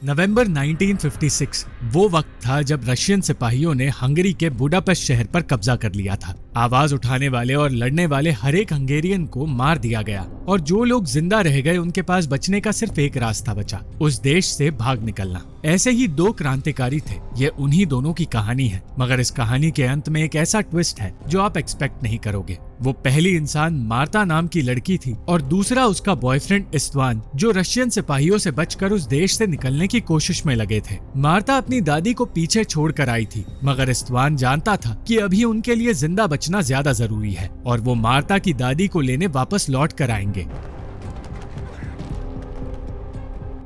नवंबर 1956 वो वक्त था जब रशियन सिपाहियों ने हंगरी के बुडापेस्ट शहर पर कब्जा कर लिया था। आवाज उठाने वाले और लड़ने वाले हर एक हंगेरियन को मार दिया गया और जो लोग जिंदा रह गए उनके पास बचने का सिर्फ एक रास्ता बचा, उस देश से भाग निकलना। ऐसे ही दो क्रांतिकारी थे, ये उन्हीं दोनों की कहानी है। मगर इस कहानी के अंत में एक ऐसा ट्विस्ट है जो आप एक्सपेक्ट नहीं करोगे। वो पहली इंसान मार्ता नाम की लड़की थी और दूसरा उसका बॉयफ्रेंड इस्त्वान, जो रशियन सिपाहियों से बचकर उस देश से निकलने की कोशिश में लगे थे। मार्ता अपनी दादी को पीछे छोड़कर आई थी, मगर इस्त्वान जानता था कि अभी उनके लिए जिंदा बचना ज्यादा जरूरी है और वो मार्ता की दादी को लेने वापस लौट कर आएंगे।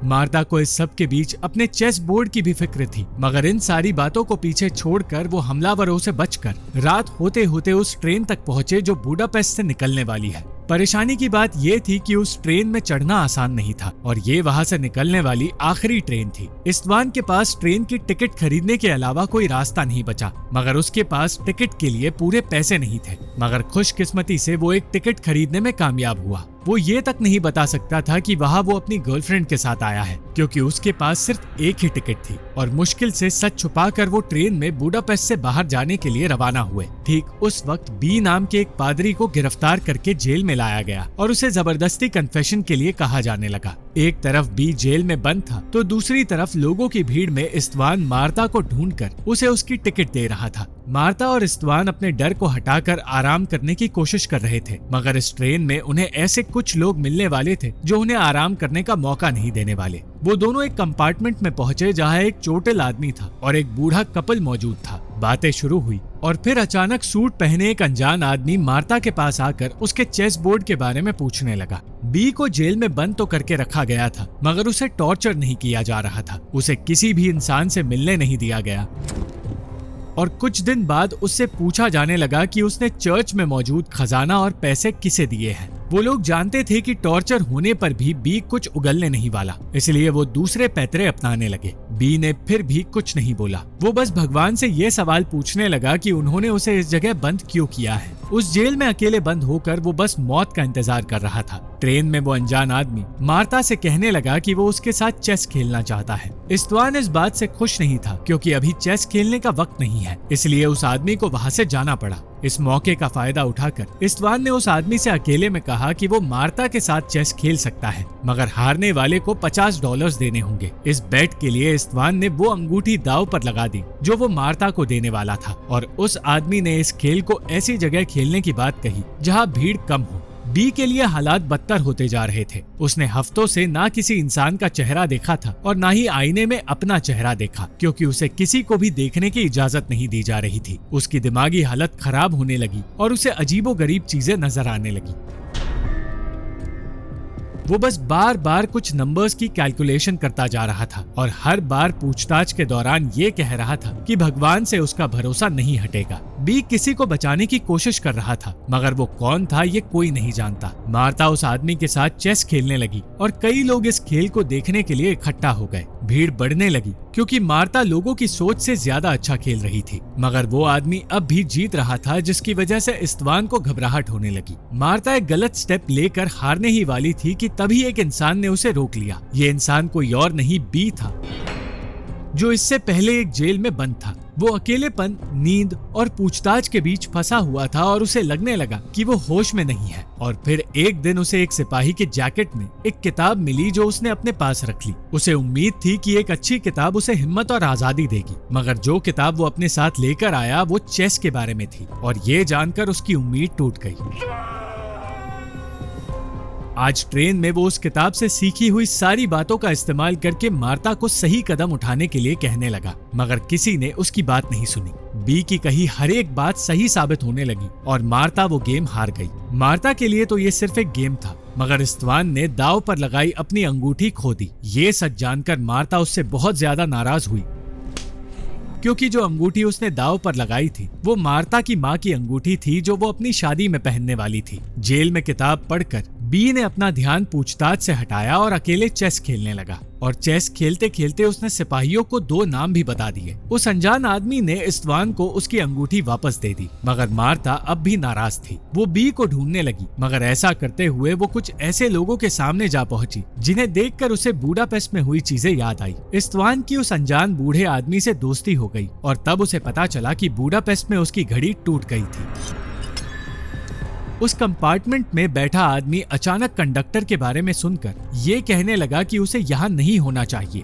मार्ता को इस सब के बीच अपने चेस बोर्ड की भी फिक्र थी, मगर इन सारी बातों को पीछे छोड़कर वो हमलावरों से बचकर रात होते होते उस ट्रेन तक पहुंचे जो बुडापेस्ट से निकलने वाली है। परेशानी की बात ये थी कि उस ट्रेन में चढ़ना आसान नहीं था और ये वहां से निकलने वाली आखिरी ट्रेन थी। इस्त्वान के पास ट्रेन की टिकट खरीदने के अलावा कोई रास्ता नहीं बचा, मगर उसके पास टिकट के लिए पूरे पैसे नहीं थे। मगर खुशकिस्मती से वो एक टिकट खरीदने में कामयाब हुआ। वो ये तक नहीं बता सकता था कि वहाँ वो अपनी गर्लफ्रेंड के साथ आया है, क्योंकि उसके पास सिर्फ एक ही टिकट थी और मुश्किल से सच छुपाकर वो ट्रेन में बुडापेस्ट से बाहर जाने के लिए रवाना हुए। ठीक उस वक्त बी नाम के एक पादरी को गिरफ्तार करके जेल में लाया गया और उसे जबरदस्ती कन्फेशन के लिए कहा जाने लगा। एक तरफ बी जेल में बंद था तो दूसरी तरफ लोगों की भीड़ में इस्त्वान मार्ता को ढूंढकर उसे उसकी टिकट दे रहा था। मार्ता और इस्त्वान अपने डर को हटाकर आराम करने की कोशिश कर रहे थे, मगर इस ट्रेन में उन्हें ऐसे कुछ लोग मिलने वाले थे जो उन्हें आराम करने का मौका नहीं देने वाले। वो दोनों एक कंपार्टमेंट में पहुंचे जहां एक चोटिल आदमी था और एक बूढ़ा कपल मौजूद था। बातें शुरू हुई और फिर अचानक सूट पहने एक अनजान आदमी मार्ता के पास आकर उसके चेस बोर्ड के बारे में पूछने लगा। बी को जेल में बंद तो करके रखा गया था, मगर उसे टॉर्चर नहीं किया जा रहा था। उसे किसी भी इंसान से मिलने नहीं दिया गया और कुछ दिन बाद उससे पूछा जाने लगा कि उसने चर्च में मौजूद खजाना और पैसे किसे दिए हैं। वो लोग जानते थे कि टॉर्चर होने पर भी बी कुछ उगलने नहीं वाला, इसलिए वो दूसरे पैतरे अपनाने लगे। बी ने फिर भी कुछ नहीं बोला। वो बस भगवान से ये सवाल पूछने लगा कि उन्होंने उसे इस जगह बंद क्यों किया है। उस जेल में अकेले बंद होकर वो बस मौत का इंतजार कर रहा था। ट्रेन में वो अनजान आदमी मार्ता से कहने लगा कि वो उसके साथ चेस खेलना चाहता है। इस्त्वान इस बात से खुश नहीं था, क्योंकि अभी चेस खेलने का वक्त नहीं है, इसलिए उस आदमी को वहाँ से जाना पड़ा। इस मौके का फायदा उठाकर इस्त्वान ने उस आदमी से अकेले में कहा कि वो मार्ता के साथ चेस खेल सकता है, मगर हारने वाले को $50 देने होंगे। इस बेट के लिए इस्त्वान ने वो अंगूठी दांव पर लगा दी जो वो मार्ता को देने वाला था और उस आदमी ने इस खेल को ऐसी जगह खेलने की बात कही जहाँ भीड़ कम हो। बी के लिए हालात बदतर होते जा रहे थे। उसने हफ्तों से ना किसी इंसान का चेहरा देखा था और ना ही आईने में अपना चेहरा देखा, क्योंकि उसे किसी को भी देखने की इजाजत नहीं दी जा रही थी। उसकी दिमागी हालत खराब होने लगी और उसे अजीबोगरीब चीजें नजर आने लगी। वो बस बार बार कुछ नंबर्स की कैलकुलेशन करता जा रहा था और हर बार पूछताछ के दौरान ये कह रहा था कि भगवान से उसका भरोसा नहीं हटेगा। बी किसी को बचाने की कोशिश कर रहा था, मगर वो कौन था ये कोई नहीं जानता। मार्ता उस आदमी के साथ चेस खेलने लगी और कई लोग इस खेल को देखने के लिए इकट्ठा हो गए। भीड़ बढ़ने लगी क्योंकि मार्ता लोगों की सोच से ज्यादा अच्छा खेल रही थी, मगर वो आदमी अब भी जीत रहा था, जिसकी वजह से इस्त्वान को घबराहट होने लगी। मार्ता एक गलत स्टेप लेकर हारने ही वाली थी कि तभी एक इंसान ने उसे रोक लिया। ये इंसान कोई और नहीं बी था, जो इससे पहले एक जेल में बंद था। वो अकेलेपन, नींद और पूछताछ के बीच फंसा हुआ था और उसे लगने लगा कि वो होश में नहीं है। और फिर एक दिन उसे एक सिपाही के जैकेट में एक किताब मिली जो उसने अपने पास रख ली। उसे उम्मीद थी कि एक अच्छी किताब उसे हिम्मत और आजादी देगी, मगर जो किताब वो अपने साथ लेकर आया वो चेस के बारे में थी और ये जानकर उसकी उम्मीद टूट गई। आज ट्रेन में वो उस किताब से सीखी हुई सारी बातों का इस्तेमाल करके मार्ता को सही कदम उठाने के लिए कहने लगा, मगर किसी ने उसकी बात नहीं सुनी। बी की कही हर एक बात सही साबित होने लगी और मार्ता वो गेम हार गई। मार्ता के लिए तो ये सिर्फ एक गेम था, मगर इस्त्वान ने दांव पर लगाई अपनी अंगूठी खो दी। ये सच जानकर मार्ता उससे बहुत ज्यादा नाराज हुई, क्योंकि जो अंगूठी उसने दांव पर लगाई थी वो मार्ता की माँ की अंगूठी थी जो वो अपनी शादी में पहनने वाली थी। जेल में किताब पढ़कर बी ने अपना ध्यान पूछताछ से हटाया और अकेले चेस खेलने लगा और चेस खेलते खेलते उसने सिपाहियों को 2 नाम भी बता दिए। उस अनजान आदमी ने इस्त्वान को उसकी अंगूठी वापस दे दी, मगर मार्ता अब भी नाराज थी। वो बी को ढूंढने लगी, मगर ऐसा करते हुए वो कुछ ऐसे लोगों के सामने जा पहुंची जिन्हें देखकर उसे बूडापेस्ट में हुई चीजें याद आई। इस्त्वान की उस अनजान बूढ़े आदमी से दोस्ती हो गई और तब उसे पता चला कि बूडापेस्ट में उसकी घड़ी टूट गई थी। उस कंपार्टमेंट में बैठा आदमी अचानक कंडक्टर के बारे में सुनकर ये कहने लगा कि उसे यहाँ नहीं होना चाहिए,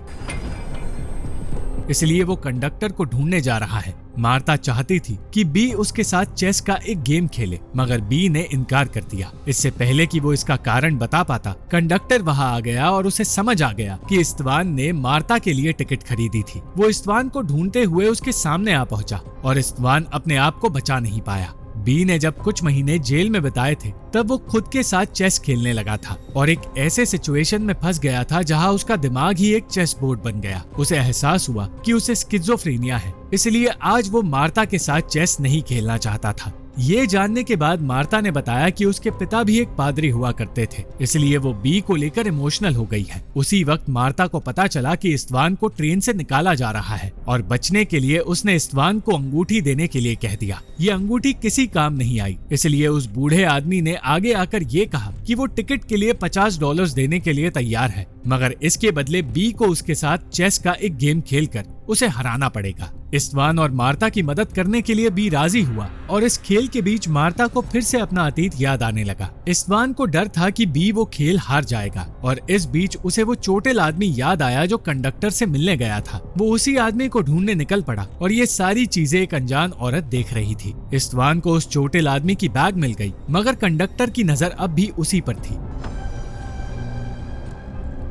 इसलिए वो कंडक्टर को ढूंढने जा रहा है। मार्ता चाहती थी कि बी उसके साथ चेस का एक गेम खेले, मगर बी ने इनकार कर दिया। इससे पहले कि वो इसका कारण बता पाता, कंडक्टर वहां आ गया और उसे समझ आ गया कि इस्त्वान ने मार्ता के लिए टिकट खरीदी थी। वो इस्त्वान को ढूंढते हुए उसके सामने आ पहुंचा और इस्त्वान अपने आप को बचा नहीं पाया। बी ने जब कुछ महीने जेल में बिताए थे तब वो खुद के साथ चेस खेलने लगा था और एक ऐसे सिचुएशन में फंस गया था जहां उसका दिमाग ही एक चेस बोर्ड बन गया। उसे एहसास हुआ कि उसे स्किज़ोफ्रेनिया है, इसलिए आज वो मार्ता के साथ चेस नहीं खेलना चाहता था। ये जानने के बाद मार्ता ने बताया कि उसके पिता भी एक पादरी हुआ करते थे, इसलिए वो बी को लेकर इमोशनल हो गई है। उसी वक्त मार्ता को पता चला कि इस्त्वान को ट्रेन से निकाला जा रहा है और बचने के लिए उसने इस्त्वान को अंगूठी देने के लिए कह दिया। ये अंगूठी किसी काम नहीं आई, इसलिए उस बूढ़े आदमी ने आगे आकर ये कहा कि वो टिकट के लिए $50 देने के लिए तैयार है, मगर इसके बदले बी को उसके साथ चेस का एक गेम खेलकर उसे हराना पड़ेगा। इस्त्वान और मार्ता की मदद करने के लिए बी राजी हुआ और इस खेल के बीच मार्ता को फिर से अपना अतीत याद आने लगा। इस्त्वान को डर था कि बी वो खेल हार जाएगा और इस बीच उसे वो चोटिल आदमी याद आया जो कंडक्टर से मिलने गया था। वो उसी आदमी को ढूंढने निकल पड़ा और ये सारी चीजें एक अनजान औरत देख रही थी। इस्त्वान को उस चोटिल आदमी की बैग मिल गई, मगर कंडक्टर की नजर अब भी उसी पर थी।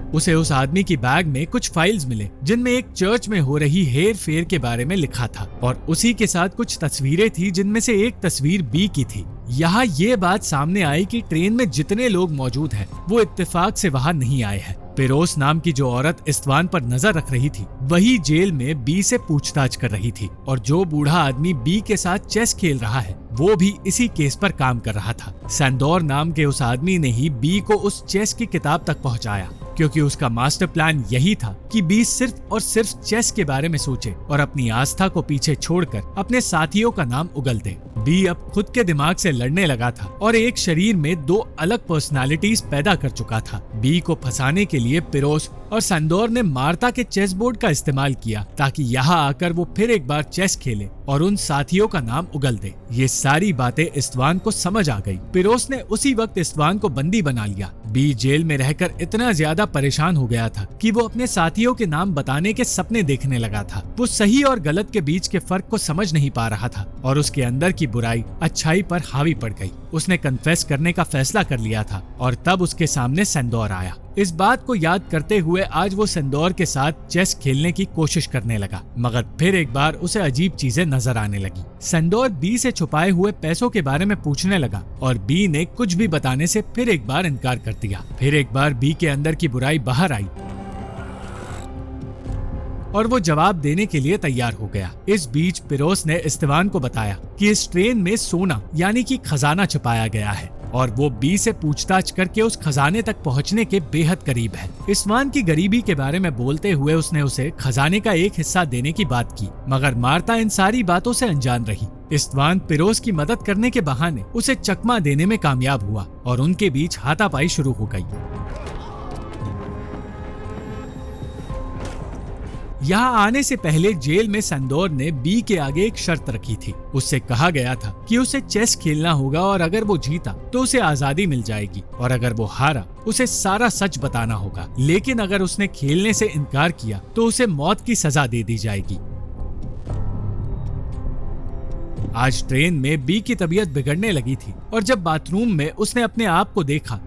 उसे उस आदमी की बैग में कुछ फाइल्स मिले जिनमें एक चर्च में हो रही हेर फेर के बारे में लिखा था और उसी के साथ कुछ तस्वीरें थी जिनमें से एक तस्वीर बी की थी। यहाँ ये बात सामने आई कि ट्रेन में जितने लोग मौजूद हैं वो इत्तेफाक से वहां नहीं आए हैं। पेरोस नाम की जो औरत इस्त्वान पर नजर रख रही थी वही जेल में बी से पूछताछ कर रही थी और जो बूढ़ा आदमी बी के साथ चेस खेल रहा है वो भी इसी केस पर काम कर रहा था। सैंडोर नाम के उस आदमी ने ही बी को उस चेस की किताब तक पहुंचाया, क्योंकि उसका मास्टर प्लान यही था कि बी सिर्फ और सिर्फ चेस के बारे में सोचे और अपनी आस्था को पीछे छोड़कर अपने साथियों का नाम उगल दे। बी अब खुद के दिमाग से लड़ने लगा था और एक शरीर में 2 अलग पर्सनालिटीज पैदा कर चुका था। बी को फंसाने के लिए पेरोस और सैंडोर ने मार्ता के चेस बोर्ड का इस्तेमाल किया ताकि यहाँ आकर वो फिर एक बार चेस खेले और उन साथियों का नाम उगल दे। ये सारी बातें इस्त्वान को समझ आ गई। पेरोस ने उसी वक्त इस्त्वान को बंदी बना लिया। बी जेल में रहकर इतना ज्यादा परेशान हो गया था कि वो अपने साथियों के नाम बताने के सपने देखने लगा था। वो सही और गलत के बीच के फर्क को समझ नहीं पा रहा था और उसके अंदर की बुराई अच्छाई पर हावी पड़ गई। उसने कन्फेस करने का फैसला कर लिया था और तब उसके सामने सैंडोर आया। इस बात को याद करते हुए आज वो सैंडोर के साथ चेस खेलने की कोशिश करने लगा, मगर फिर एक बार उसे अजीब चीजें नजर आने लगी। सैंडोर बी से छुपाए हुए पैसों के बारे में पूछने लगा और बी ने कुछ भी बताने से फिर एक बार इनकार कर दिया। फिर एक बार बी के अंदर की बुराई बाहर आई और वो जवाब देने के लिए तैयार हो गया। इस बीच पेरोस ने इस्त्वान को बताया कि इस ट्रेन में सोना यानी कि खजाना छुपाया गया है और वो बी से पूछताछ करके उस खजाने तक पहुंचने के बेहद करीब है। इस्त्वान की गरीबी के बारे में बोलते हुए उसने उसे खजाने का एक हिस्सा देने की बात की, मगर मार्ता इन सारी बातों से अनजान रही। इस्त्वान पेरोस की मदद करने के बहाने उसे चकमा देने में कामयाब हुआ और उनके बीच हाथापाई शुरू हो गई। यहाँ आने से पहले जेल में सैंडोर ने बी के आगे एक शर्त रखी थी। उससे कहा गया था कि उसे चेस खेलना होगा और अगर वो जीता तो उसे आजादी मिल जाएगी और अगर वो हारा उसे सारा सच बताना होगा, लेकिन अगर उसने खेलने से इनकार किया तो उसे मौत की सजा दे दी जाएगी। आज ट्रेन में बी की तबीयत बिगड़ने लगी थी और जब बाथरूम में उसने अपने आप को देखा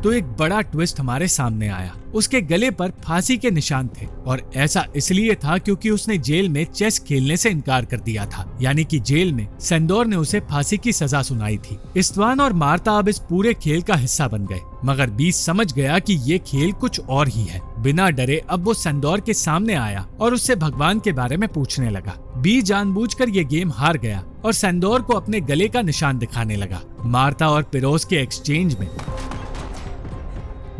तो एक बड़ा ट्विस्ट हमारे सामने आया। उसके गले पर फांसी के निशान थे और ऐसा इसलिए था क्योंकि उसने जेल में चेस खेलने से इनकार कर दिया था, यानी कि जेल में सैंडोर ने उसे फांसी की सजा सुनाई थी। इस्त्वान और मार्ता अब इस पूरे खेल का हिस्सा बन गए, मगर बीस समझ गया कि ये खेल कुछ और ही है। बिना डरे अब वो सैंडोर के सामने आया और उससे भगवान के बारे में पूछने लगा। बी जानबूझकर ये गेम हार गया और सैंडोर को अपने गले का निशान दिखाने लगा। मार्ता और पिरोज के एक्सचेंज में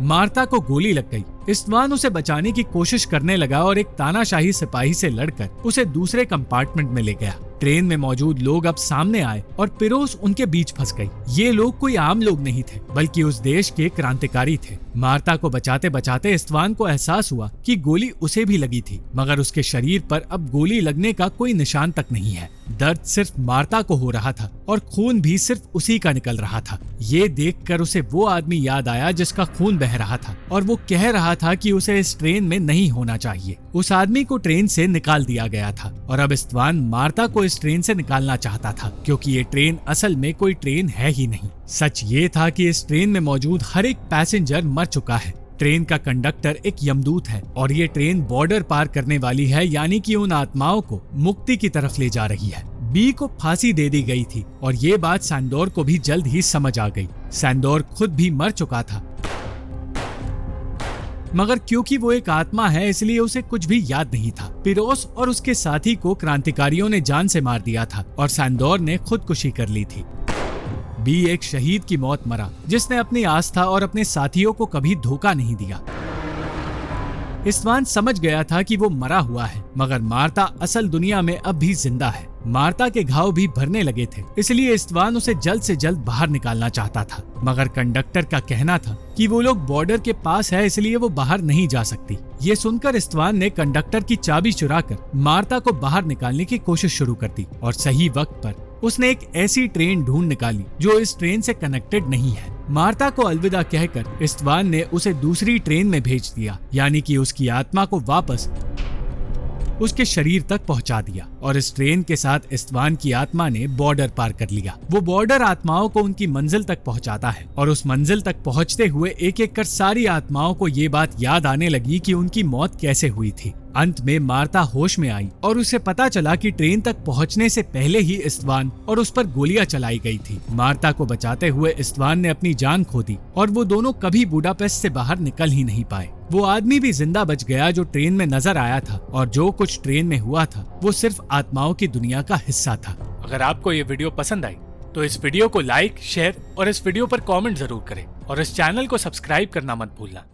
मार्ता को गोली लग गई। इस्त्वान उसे बचाने की कोशिश करने लगा और एक तानाशाही सिपाही से लड़कर उसे दूसरे कंपार्टमेंट में ले गया। ट्रेन में मौजूद लोग अब सामने आए और पिरोज उनके बीच फंस गई। ये लोग कोई आम लोग नहीं थे, बल्कि उस देश के क्रांतिकारी थे। मार्ता को बचाते बचाते इस्त्वान को एहसास हुआ कि गोली उसे भी लगी थी, मगर उसके शरीर पर अब गोली लगने का कोई निशान तक नहीं है। दर्द सिर्फ मार्ता को हो रहा था और खून भी सिर्फ उसी का निकल रहा था। ये देखकर उसे वो आदमी याद आया जिसका खून बह रहा था और वो कह रहा था कि उसे इस ट्रेन में नहीं होना चाहिए। उस आदमी को ट्रेन से निकाल दिया गया था और अब इस्त्वान मार्ता को इस ट्रेन से निकालना चाहता था, क्योंकि ये ट्रेन असल में कोई ट्रेन है ही नहीं। सच ये था कि इस ट्रेन में मौजूद हर एक पैसेंजर मर चुका है। ट्रेन का कंडक्टर एक यमदूत है और ये ट्रेन बॉर्डर पार करने वाली है, यानी कि उन आत्माओं को मुक्ति की तरफ ले जा रही है। बी को फांसी दे दी गई थी और ये बात सैंडोर को भी जल्द ही समझ आ गई। सैंडोर खुद भी मर चुका था, मगर क्योंकि वो एक आत्मा है इसलिए उसे कुछ भी याद नहीं था। पिरोज और उसके साथी को क्रांतिकारियों ने जान से मार दिया था और सैंडोर ने खुदकुशी कर ली थी। बी एक शहीद की मौत मरा जिसने अपनी आस्था और अपने साथियों को कभी धोखा नहीं दिया। इस्त्वान समझ गया था कि वो मरा हुआ है, मगर मार्ता असल दुनिया में अब भी जिंदा है। मार्ता के घाव भी भरने लगे थे, इसलिए इस्त्वान उसे जल्द से जल्द बाहर निकालना चाहता था, मगर कंडक्टर का कहना था कि वो लोग बॉर्डर के पास है, इसलिए वो बाहर नहीं जा सकती। ये सुनकर इस्त्वान ने कंडक्टर की चाबी चुराकर मार्ता को बाहर निकालने की कोशिश शुरू कर दी और सही वक्त पर उसने एक ऐसी ट्रेन ढूंढ निकाली जो इस ट्रेन से कनेक्टेड नहीं है। मार्ता को अलविदा कहकर इस्त्वान ने उसे दूसरी ट्रेन में भेज दिया, यानी कि उसकी आत्मा को वापस उसके शरीर तक पहुंचा दिया और इस ट्रेन के साथ इस्त्वान की आत्मा ने बॉर्डर पार कर लिया। वो बॉर्डर आत्माओं को उनकी मंजिल तक पहुंचाता है और उस मंजिल तक पहुंचते हुए एक एक कर सारी आत्माओं को ये बात याद आने लगी कि उनकी मौत कैसे हुई थी। अंत में मार्ता होश में आई और उसे पता चला कि ट्रेन तक पहुंचने से पहले ही इस्त्वान और उस पर गोलियां चलाई गई थी। मार्ता को बचाते हुए इस्त्वान ने अपनी जान खो दी और वो दोनों कभी बुडापेस्ट से बाहर निकल ही नहीं पाए। वो आदमी भी जिंदा बच गया जो ट्रेन में नजर आया था और जो कुछ ट्रेन में हुआ था वो सिर्फ आत्माओं की दुनिया का हिस्सा था। अगर आपको ये वीडियो पसंद आई तो इस वीडियो को लाइक, शेयर और इस वीडियो पर कमेंट जरूर करें और इस चैनल को सब्सक्राइब करना मत भूलना।